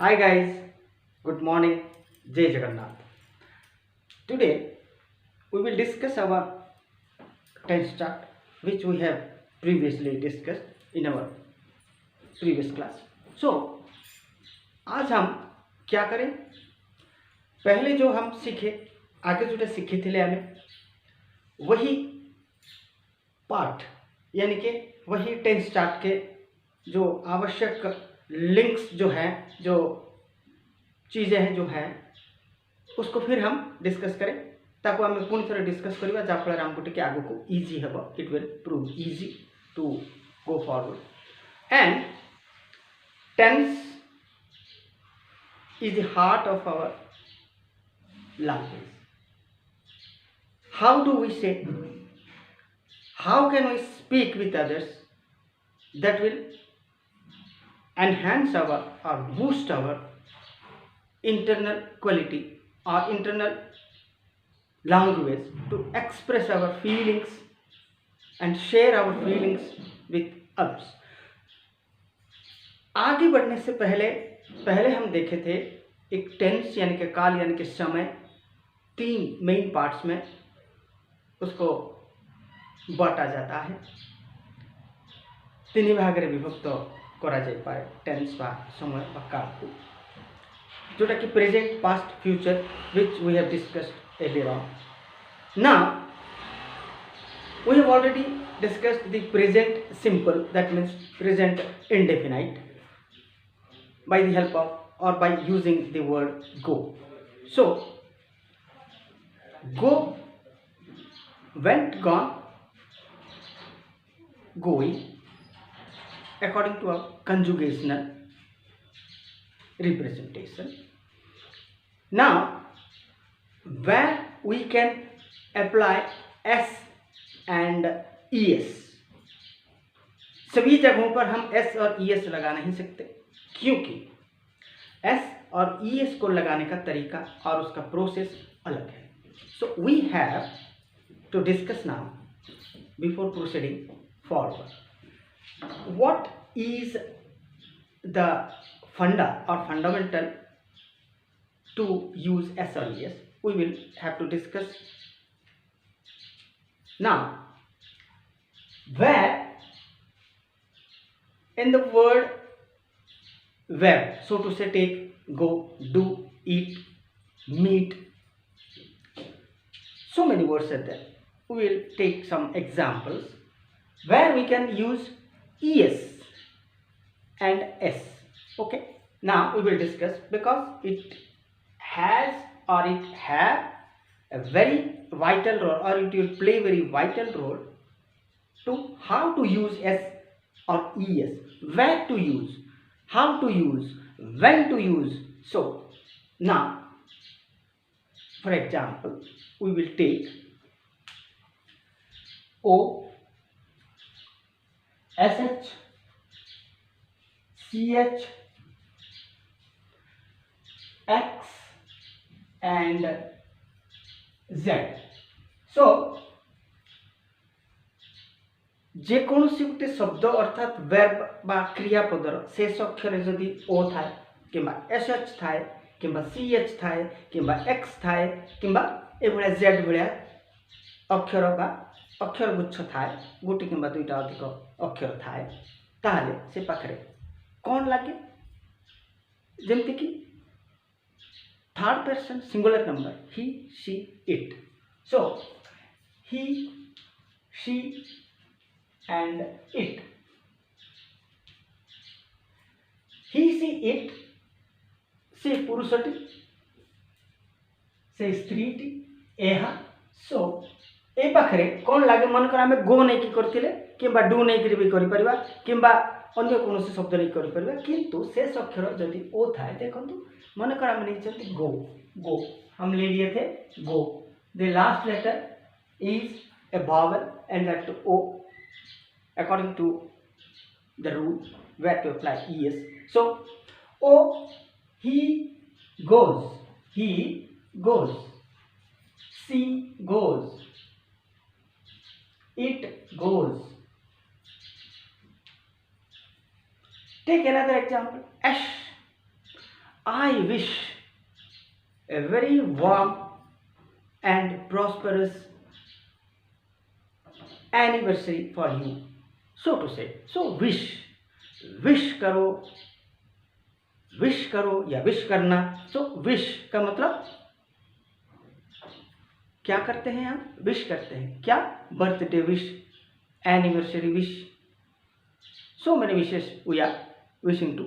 Hi guys, good morning, Jai Jagannath. Today we will discuss our tense chart which we have previously discussed in our previous class. So आज हम क्या करें? पहले जो हम सीखे आगे जो सीखे थे हमें वही पार्ट यानी कि वही टेंस चार्ट के जो आवश्यक लिंक्स जो हैं जो चीज़ें हैं जो हैं उसको फिर हम डिस्कस करें ताकि आम पुणी थे डिस्कस करवा जहाँफल आमको टे आग को इजी हम it will prove easy to go forward and tense is the heart of our language. How do we say? How can we speak with others that will enhance our or boost our internal quality or internal language to express our feelings and share our feelings with others. आगे बढ़ने से पहले हम देखे थे एक tense यानी कि काल यानी कि समय तीन मेन पार्ट्स में उसको बांटा जाता है तीन भाग में विभक्त करा जाय पारे टेंस बा समय बा काल को जोटा कि present past future which we have discussed earlier on now we have already discussed the present simple that means present indefinite by the help of or by using the word go. So go, went, gone, going according to our conjugational representation. Now where we can apply s and es, सभी जगहों पर हम s और es लगा नहीं सकते क्योंकि S और ई एस को लगाने का तरीका और उसका प्रोसेस अलग है. So we have to discuss now before proceeding forward what is the funda और फंडामेंटल टू यूज एस और E S. We will have to discuss now where in the word where, so to say, take, go, do, eat, meet, so many words are there. We will take some examples where we can use es and s. Okay, now we will discuss because it has or it have a very vital role or it will play very vital role to how to use s or es, where to use, how to use, when to use. So now for example we will take o, sh, ch, x and z. So जेकोसी गोटे शब्द अर्थात verb बा क्रियापदर शेष अक्षर जदि ओ थाए किंबा S H थाए किंबा सी एच थाए किंबा एक्स थाए किंबा ए भलिया जेड भलिया अक्षर बा अक्षर गुच्छ थाए गोटे किंबा दुईटा अधिक अक्षर थाए ताहले से पाखरे कौन लागे जेमति कि third person singular number he she it. So he she and it. He, she, it, से पुरुषटी से स्त्रीटी एहा. सो ए पाखरे कौन लागे मनकर आमे गो नहीं कि करथिले किंबा डू नहीं कि भी करि परिबा किंबा अन्य कोनोसी शब्द नहीं करि परिबा किंतु शेष अक्षर जदि ओ थाए देखंतु मनकर आमे नहीं चलती गो. गो हम ले लिए थे go. The last letter is a vowel and that o according to the rule where to apply es. So o, he goes, he goes, she goes, it goes. Take another example. Ash, I wish a very warm and prosperous anniversary for you. So to say, so wish करो या wish करना. so wish का मतलब क्या करते हैं हम? Wish करते हैं. क्या? Birthday wish, anniversary wish, so many wishes we are wishing to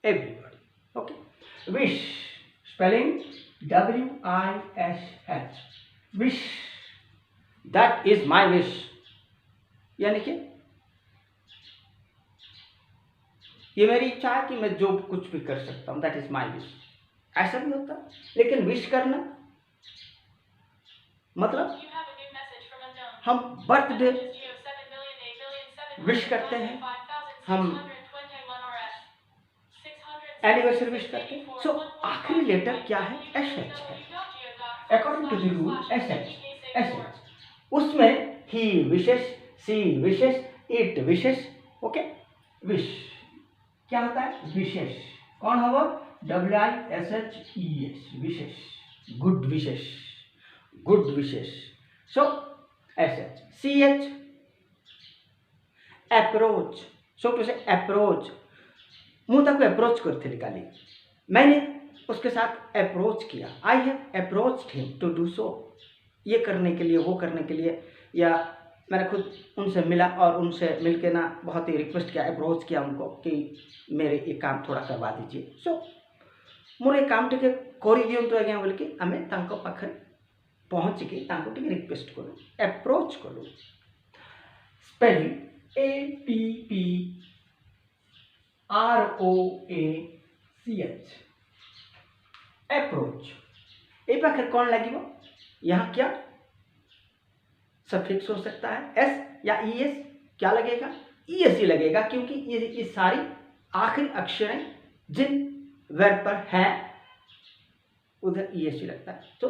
everybody. Okay, wish spelling W-I-S-H, wish, that is my wish, यानी कि ये मेरी इच्छा है कि मैं जो कुछ भी कर सकता हूँ, दैट इज माई विश. ऐसा भी होता है. लेकिन विश करना मतलब हम बर्थडे विश करते हैं, हम एनिवर्सरी विश करते हैं. सो आखिरी लेटर क्या है? एस एच है. According to the rule S H. उसमें he wishes, she wishes, it wishes. Okay, wish क्या होता है? विशेष. कौन होगा? WISHES, wishes. Good wishes, good wishes. So SH. CH approach. So to say approach, मुँह तक approach करते निकाली. मैंने उसके साथ अप्रोच किया. I have approached him to do so. ये करने के लिए, वो करने के लिए, या मैंने खुद उनसे मिला और उनसे मिलके ना बहुत ही रिक्वेस्ट किया, अप्रोच किया उनको कि मेरे ये काम थोड़ा करवा दीजिए. सो मोर ये काम टिके करी दियंतु आज्ञा बोलिकी आमे तांको पाखरे पहुँचिकी तांको टिके रिक्वेस्ट करूँ, अप्रोच करूँ. Spelling APPROACH, approach. ये पाखरे कौन लगी? यहाँ क्या सफिक्स हो सकता है? एस या ES. क्या लगेगा? ES ही लगेगा, क्योंकि ये सारी आखिरी अक्षरें जिन वर्ब पर हैं उधर ES ही लगता है. तो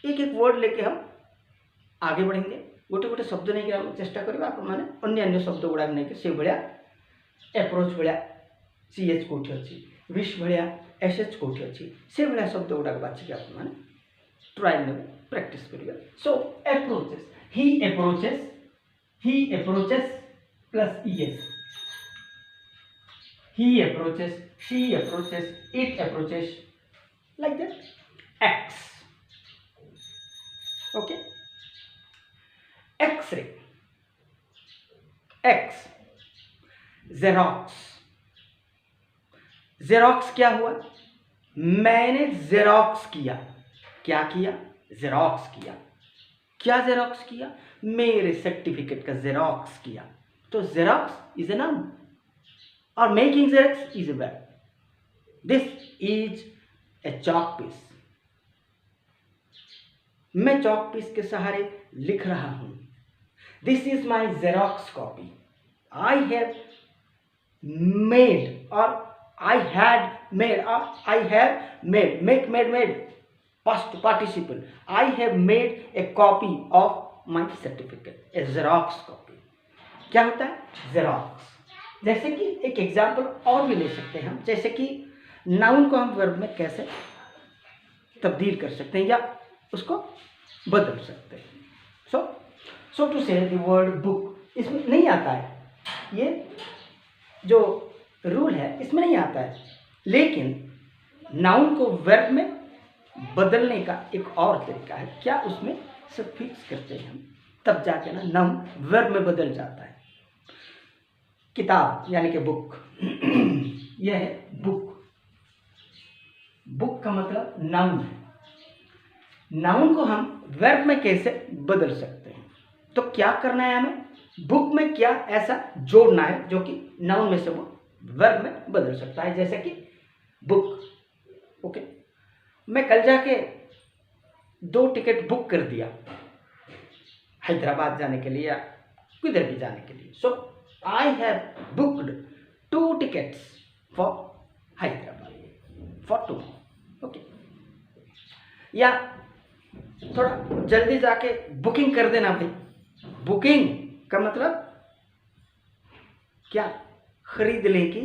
एक एक वर्ड लेके हम आगे बढ़ेंगे. गोटे गोटे शब्द नहीं कि चेष्टा करेंगे आप मैंने अन्य अन्य शब्द गुड़ा नहीं से भाया अप्रोच भाया CH कौटी अच्छी, विश भाया SH कौटी अच्छी, से भाया शब्द गुड़ा बाछिक आप मैंने ट्रायल में प्रैक्टिस करिए. सो approaches, he approaches plus ES. He approaches, she approaches, it approaches, like that. X. Okay. X-ray. X. Xerox. Xerox क्या हुआ? मैंने Xerox किया. क्या किया? Xerox किया. क्या जेरोक्स किया? मेरे सर्टिफिकेट का जेरोक्स किया. तो जेरोक्स इज ए नाउन और making xerox is a verb. This is a chalk piece. मैं चॉक पीस के सहारे लिख रहा हूं. This is my xerox copy. I have made और आई हैड मेड और I have made, made past participle. I have made a copy of my certificate, a Xerox copy. क्या होता है? Xerox. जैसे कि एक एग्जाम्पल और भी ले सकते हैं हम, जैसे कि नाउन को हम वर्ब में कैसे तब्दील कर सकते हैं या उसको बदल सकते हैं. सो टू से द वर्ड बुक, इसमें नहीं आता है. ये जो रूल है इसमें नहीं आता है, लेकिन नाउन को वर्ब में बदलने का एक और तरीका है. क्या? उसमें सफिक्स करते हैं हम, तब जाके ना नाउन वर्ब में बदल जाता है. किताब यानी कि बुक. यह है बुक. बुक का मतलब नाउन है. नाउन को हम वर्ब में कैसे बदल सकते हैं? तो क्या करना है हमें? बुक में क्या ऐसा जोड़ना है जो कि नाउन में से वो वर्ब में बदल सकता है. जैसे कि बुक. ओके, मैं कल जाके 2 टिकट बुक कर दिया हैदराबाद जाने के लिए या किधर भी जाने के लिए. So I have booked 2 tickets for Hyderabad for tomorrow. Okay, या थोड़ा जल्दी जाके बुकिंग कर देना भाई. बुकिंग का मतलब क्या? खरीद ले की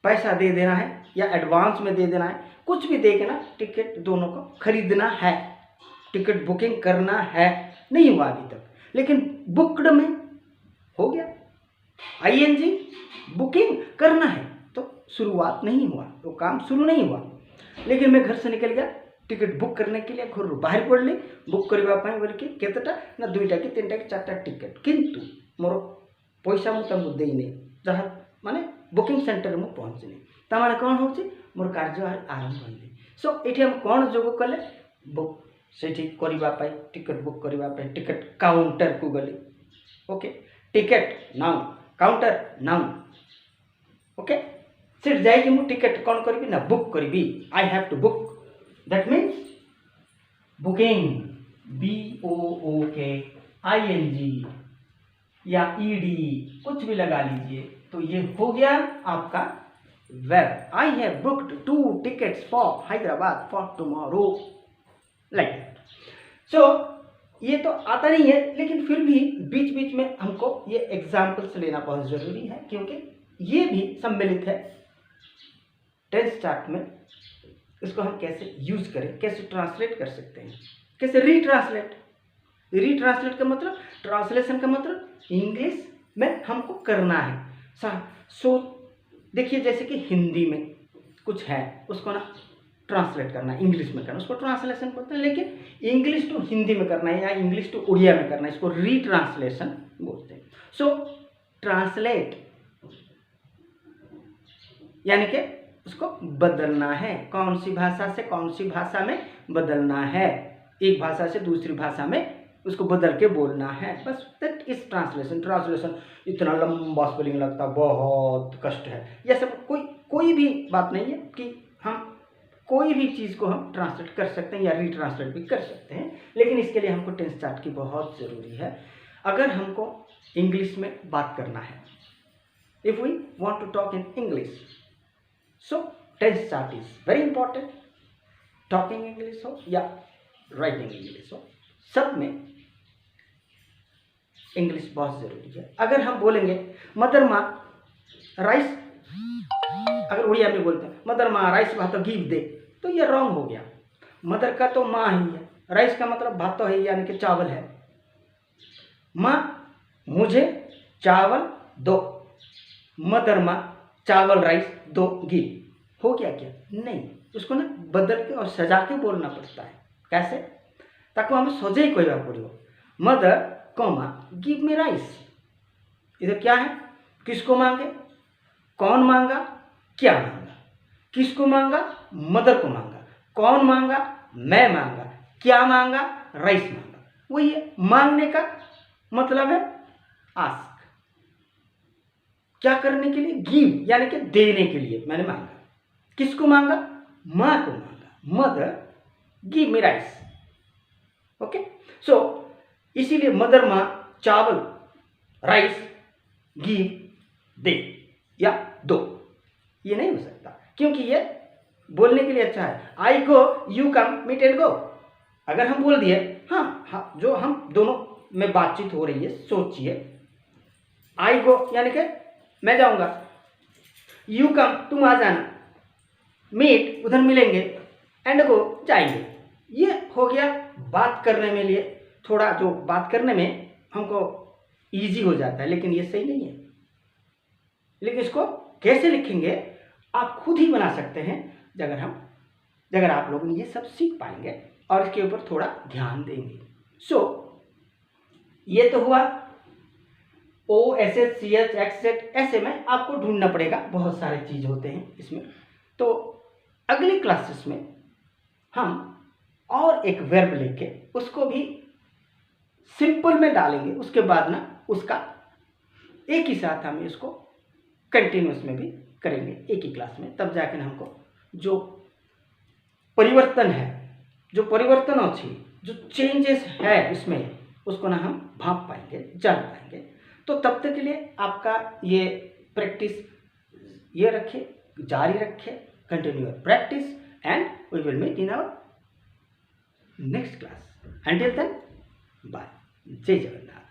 पैसा दे देना है या एडवांस में दे देना है, कुछ भी दे के ना टिकट दोनों को खरीदना है, टिकट बुकिंग करना है। नहीं हुआ अभी तक, लेकिन बुक्ड में हो गया। आईएनजी बुकिंग करना है तो शुरुआत नहीं हुआ, तो काम शुरू नहीं हुआ। लेकिन मैं घर से निकल गया टिकट बुक करने के लिए, घर बाहर पड़ली बुक करवा पाई बोलिकी केतटा ना 2टा कि 3टा कि 4टा टिकट, किंतु मोर पैसा मु तुमको देनी जहाँ माने बुकिंग सेंटर में पहुँचनी ताने कौन हो मोर कार्य आरंभ होनी। सो ये हम कौन जोग कले बुक से करने टिकट बुक करने टिकट काउंटर को गली। Okay, ticket now counter now. Okay, से जाइए मु टिकट कौन करी ना बुक करी। I have to book, that means booking, BOOKING या ED कुछ भी लगा लीजिए। तो ये हो गया आपका web. I have booked 2 tickets for Hyderabad for tomorrow, like that. So ये तो आता नहीं है, लेकिन फिर भी बीच बीच में हमको ये एग्जाम्पल्स लेना बहुत ज़रूरी है, क्योंकि ये भी सम्मिलित है टेंस चार्ट में। इसको हम कैसे यूज करें, कैसे ट्रांसलेट कर सकते हैं, कैसे रीट्रांसलेट। रीट्रांसलेट का मतलब, ट्रांसलेशन का मतलब इंग्लिश में हमको करना है। सो देखिए, जैसे कि हिंदी में कुछ है उसको ना ट्रांसलेट करना है, इंग्लिश में करना, उसको ट्रांसलेशन बोलते हैं। लेकिन इंग्लिश टू हिंदी में करना है या इंग्लिश टू उड़िया में करना है, इसको रीट्रांसलेशन बोलते हैं। सो ट्रांसलेट यानी कि उसको बदलना है, कौन सी भाषा से कौन सी भाषा में बदलना है, एक भाषा से दूसरी भाषा में उसको बदल के बोलना है, बस दैट इज ट्रांसलेशन। ट्रांसलेशन इतना लंबा स्पेलिंग लगता, बहुत कष्ट है। यह सब कोई भी बात नहीं है कि हम कोई भी चीज़ को हम ट्रांसलेट कर सकते हैं या रीट्रांसलेट भी कर सकते हैं, लेकिन इसके लिए हमको टेंस चार्ट की बहुत ज़रूरी है। अगर हमको इंग्लिश में बात करना है, if we want to talk in English, so tense chart is very important. Talking English हो या राइटिंग इंग्लिश हो, सब में इंग्लिश बहुत ज़रूरी है। अगर हम बोलेंगे मदर माँ राइस, अगर उड़िया में बोलते हैं मदर माँ राइस भात गिव दे, तो ये रॉन्ग हो गया। मदर का तो माँ ही है, राइस का मतलब भात है यानी कि चावल है। माँ मुझे चावल दो, मदर माँ चावल राइस दो गिव, हो गया क्या? नहीं, उसको ना बदल के और सजा के बोलना पड़ता है। कैसे? ताकि हमें सजे कहवा पड़ो, mother comma give me rice. इधर क्या है, किसको मांगे, कौन मांगा, क्या मांगा, किसको मांगा, मदर को मांगा, कौन मांगा, मैं मांगा, क्या मांगा, राइस मांगा। वही है, मांगने का मतलब है आस्क। क्या करने के लिए, गिव यानी कि देने के लिए मैंने मांगा। किसको मांगा, माँ को मांगा, mother give me rice. Okay, so इसीलिए मदर माँ चावल राइस गिव दे या दो, ये नहीं हो सकता, क्योंकि ये बोलने के लिए अच्छा है। I go you come meet and go. अगर हम बोल दिए हाँ, जो हम दोनों में बातचीत हो रही है, सोचिए, आई गो यानी कि मैं जाऊंगा, यू कम तुम आ जाना, मीट उधर मिलेंगे, एंड गो जाएंगे। ये हो गया बात करने में लिए, थोड़ा जो बात करने में हमको इजी हो जाता है, लेकिन ये सही नहीं है। लेकिन इसको कैसे लिखेंगे आप खुद ही बना सकते हैं, अगर आप लोग ये सब सीख पाएंगे और इसके ऊपर थोड़ा ध्यान देंगे। सो ये तो हुआ OSH CH एक्सेट, ऐसे में आपको ढूंढना पड़ेगा, बहुत सारे चीज होते हैं इसमें। तो अगली क्लासेस में हम और एक वर्ब लेके उसको भी सिंपल में डालेंगे, उसके बाद ना उसका एक ही साथ हम इसको कंटिन्यूस में भी करेंगे एक ही क्लास में। तब जाकर हमको जो परिवर्तन है, जो परिवर्तन अच्छी, जो चेंजेस है इसमें, उसको ना हम भाप पाएंगे, जान पाएंगे। तो तब तक के लिए आपका ये प्रैक्टिस ये रखिए, जारी रखिए, continue practice, and we will meet in our next class. Until then, bye. जय जगन्नाथ।